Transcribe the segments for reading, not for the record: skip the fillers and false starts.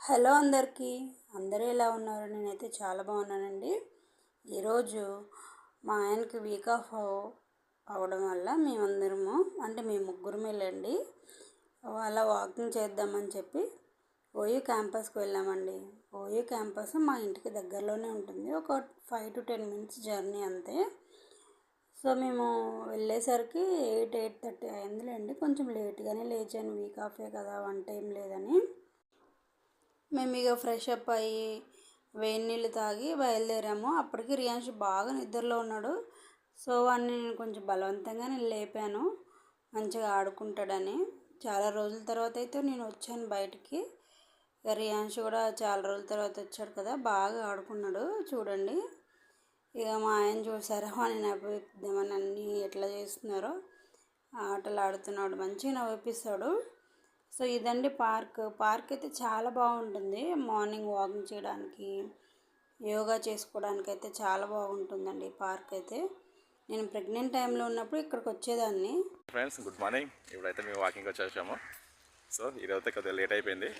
Hello అందరికీ, అందరూ ఎలా ఉన్నారు? నేనైతే చాలా బాగున్నానండి. ఈరోజు మా ఆయనకి వీక్ ఆఫ్ అవడం వల్ల మేమందరము మేము ముగ్గురం వెళ్ళండి అలా వాకింగ్ చేద్దామని చెప్పి ఓయూ క్యాంపస్కి వెళ్ళామండి. ఓయూ క్యాంపస్ మా ఇంటికి దగ్గరలోనే ఉంటుంది, ఒక 5 to 10 minutes జర్నీ అంతే. సో మేము వెళ్ళేసరికి 8-8:30 అయిందిలేండి. కొంచెం లేట్గానే లేచాను, వీక్ ఆఫే కదా, వంట ఏం లేదని. మేము ఇక ఫ్రెష్ అప్ అయ్యి వేడి నీళ్ళు తాగి బయలుదేరాము. అప్పటికి రియాన్ష్ బాగా నిద్రలో ఉన్నాడు. సో వాడిని నేను కొంచెం బలవంతంగా లేపాను, మంచిగా ఆడుకుంటాడని. చాలా రోజుల తర్వాత అయితే నేను వచ్చాను బయటికి. రియాన్ష్ కూడా చాలా రోజుల తర్వాత వచ్చాడు కదా, బాగా ఆడుకున్నాడు. చూడండి, ఇక మా ఆయన చూసారా వాడిని నవ్విద్దామని అన్నీ ఎట్లా చేస్తున్నారో ఆటలు ఆడుతున్నాడు, మంచిగా నవ్విపిస్తాడు. సో ఇదండి పార్క్ అయితే చాలా బాగుంటుంది. మార్నింగ్ వాకింగ్ చేయడానికి, యోగా చేసుకోవడానికి అయితే చాలా బాగుంటుందండి పార్క్ అయితే. నేను ప్రెగ్నెంట్ టైంలో ఉన్నప్పుడు ఇక్కడికి వచ్చేదాన్ని. Friends, good morning. ఇప్పుడైతే మేము వాకింగ్ వచ్చేసాము. సో ఇదైతే కొద్దిగా లేట్ అయిపోయింది,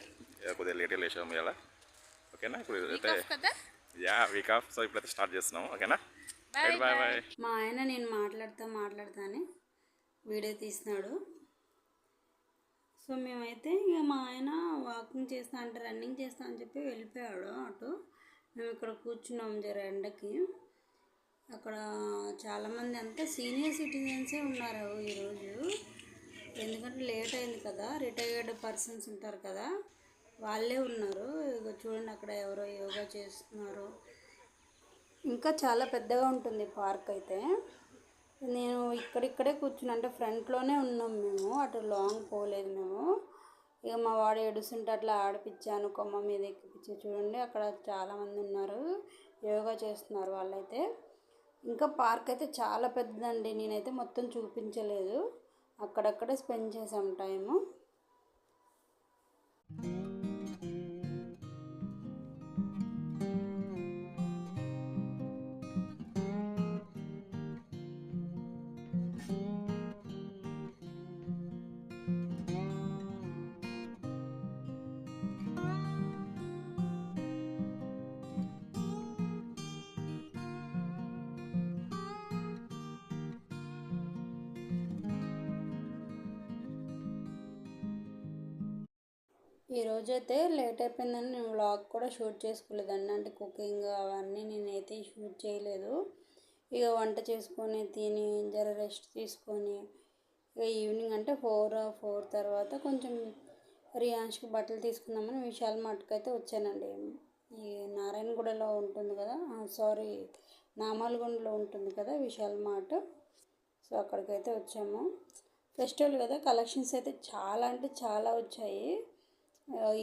కొద్దిగా లేట్గా లేచాము ఇలా. ఓకేనా, ఇప్పుడు అయితే వీక్ ఆఫ్. సో ఇప్పుడైతే స్టార్ట్ చేస్తున్నాము. ఓకేనా, బాయ్ బాయ్. మా ఆయన నేను మాట్లాడతానే వీడియో తీస్తున్నాడు. సో మేమైతే ఇక మా ఆయన వాకింగ్ చేస్తా అంటే రన్నింగ్ చేస్తా అని చెప్పి వెళ్ళిపోయాడు అటు. మేము ఇక్కడ కూర్చున్నాం జర ఎండకి. అక్కడ చాలామంది అంతా సీనియర్ సిటిజన్సే ఉన్నారు ఈరోజు, ఎందుకంటే లేట్ అయింది కదా. రిటైర్డ్ పర్సన్స్ ఉంటారు కదా, వాళ్ళే ఉన్నారు. ఇక చూడండి, అక్కడ ఎవరో యోగా చేస్తున్నారు. ఇంకా చాలా పెద్దగా ఉంటుంది పార్క్ అయితే. నేను ఇక్కడే కూర్చున్నా, అంటే ఫ్రంట్లోనే ఉన్నాం మేము, అటు లాంగ్ పోలేదు మేము. ఇక మా వాడు ఏడుస్తుంటే అట్లా ఆడిపించాను, కొమ్మ మీద ఎక్కిపించి. చూడండి, అక్కడ చాలామంది ఉన్నారు, యోగా చేస్తున్నారు వాళ్ళైతే. ఇంకా పార్క్ అయితే చాలా పెద్దదండి, నేనైతే మొత్తం చూపించలేదు, అక్కడక్కడే స్పెండ్ చేసాం టైము. ఈరోజైతే లేట్ అయిపోయిందని నేను వ్లాగ్ కూడా షూట్ చేసుకోలేదండి, అంటే కుకింగ్ అవన్నీ నేనైతే షూట్ చేయలేదు. ఇక వంట చేసుకొని తిని జర రెస్ట్ తీసుకొని ఇక ఈవినింగ్ అంటే 4 తర్వాత కొంచెం రియాన్ష్కి బట్టలు తీసుకుందామని విశాల్ మార్ట్కి అయితే వచ్చానండి. ఈ నారాయణగూడలో ఉంటుంది కదా, నామాలగూడలో ఉంటుంది కదా విశాల్ మార్ట్. సో అక్కడికైతే వచ్చాము. ఫెస్టివల్ కదా, కలెక్షన్స్ అయితే చాలా అంటే చాలా వచ్చాయి.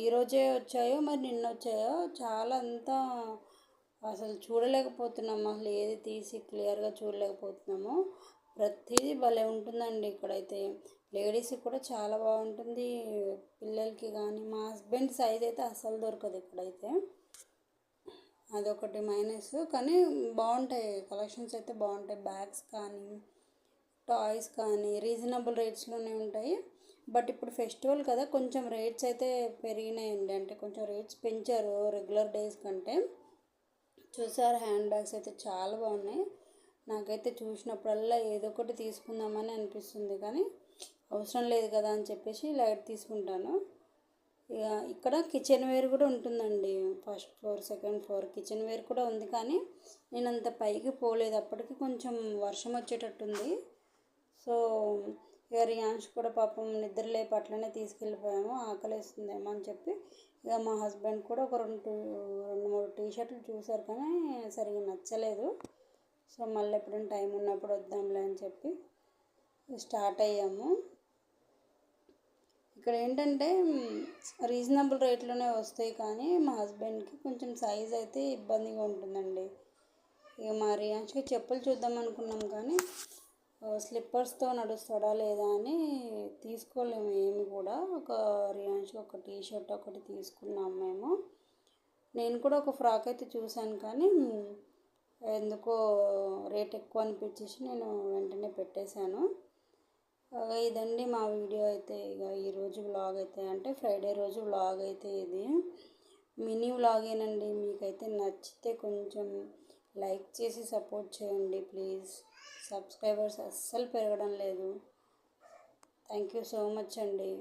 ఈరోజే వచ్చాయో మరి నిన్న వచ్చాయో, చాలా అంతా అసలు చూడలేకపోతున్నాము, అసలు ఏది తీసి క్లియర్గా చూడలేకపోతున్నాము. ప్రతిదీ భలే ఉంటుందండి ఇక్కడైతే. లేడీస్కి కూడా చాలా బాగుంటుంది, పిల్లలకి కానీ. మా హస్బెండ్ సైజ్ అయితే అస్సలు దొరకదు ఇక్కడైతే, అదొకటి మైనస్. కానీ బాగుంటాయి కలెక్షన్స్ అయితే, బాగుంటాయి. బ్యాగ్స్ కానీ టాయ్స్ కానీ రీజనబుల్ రేట్స్లోనే ఉంటాయి. బట్ ఇప్పుడు ఫెస్టివల్ కదా, కొంచెం రేట్స్ అయితే పెరిగినాయండి, అంటే కొంచెం రేట్స్ పెంచారు రెగ్యులర్ డేస్ కంటే. చూసారు, హ్యాండ్ బ్యాగ్స్ అయితే చాలా బాగున్నాయి. నాకైతే చూసినప్పుడల్లా ఏదో ఒకటి తీసుకుందామని అనిపిస్తుంది, కానీ అవసరం లేదు కదా అని చెప్పేసి లైట్ తీసుకుంటాను. ఇక ఇక్కడ కిచెన్ వేర్ కూడా ఉంటుందండి, first floor second floor kitchen ware కూడా ఉంది. కానీ నేను అంత పైకి పోలేదు, అప్పటికి కొంచెం వర్షం వచ్చేటట్టుంది. సో ఇక రియాన్ష్ కూడా పాపం నిద్ర లేపు అట్లనే తీసుకెళ్ళిపోయాము, ఆకలేస్తుందేమో అని చెప్పి. ఇక మా హస్బెండ్ కూడా ఒక 2-3 టీషర్ట్లు చూసారు, కానీ సరిగ్గా నచ్చలేదు. సో మళ్ళీ ఎప్పుడైనా టైం ఉన్నప్పుడు వద్దాంలే అని చెప్పి స్టార్ట్ అయ్యాము. ఇక్కడ ఏంటంటే రీజనబుల్ రేట్లోనే వస్తాయి, కానీ మా హస్బెండ్కి కొంచెం సైజ్ అయితే ఇబ్బందిగా ఉంటుందండి. ఇక మా రియాన్ష్కి చెప్పులు చూద్దాం అనుకున్నాం, కానీ స్లిప్పర్స్తో నడుస్తాడా లేదా అని తీసుకోలేము ఏమి కూడా. రియాన్ష్కి ఒక టీషర్ట్ ఒకటి తీసుకున్నాం మేము. నేను కూడా ఒక ఫ్రాక్ అయితే చూశాను, కానీ ఎందుకో రేట్ ఎక్కువ అనిపించేసి నేను వెంటనే పెట్టేశాను. ఇదండి మా వీడియో అయితే. ఇక ఈరోజు వ్లాగ్ అయితే, అంటే ఫ్రైడే రోజు వ్లాగ్ అయితే ఇది. మినీ వ్లాగేనండి. మీకైతే నచ్చితే కొంచెం లైక్ చేసి సపోర్ట్ చేయండి ప్లీజ్. సబ్స్క్రైబర్స్ అస్సలు పెరగడం లేదు. థ్యాంక్ యూ సో మచ్ అండి.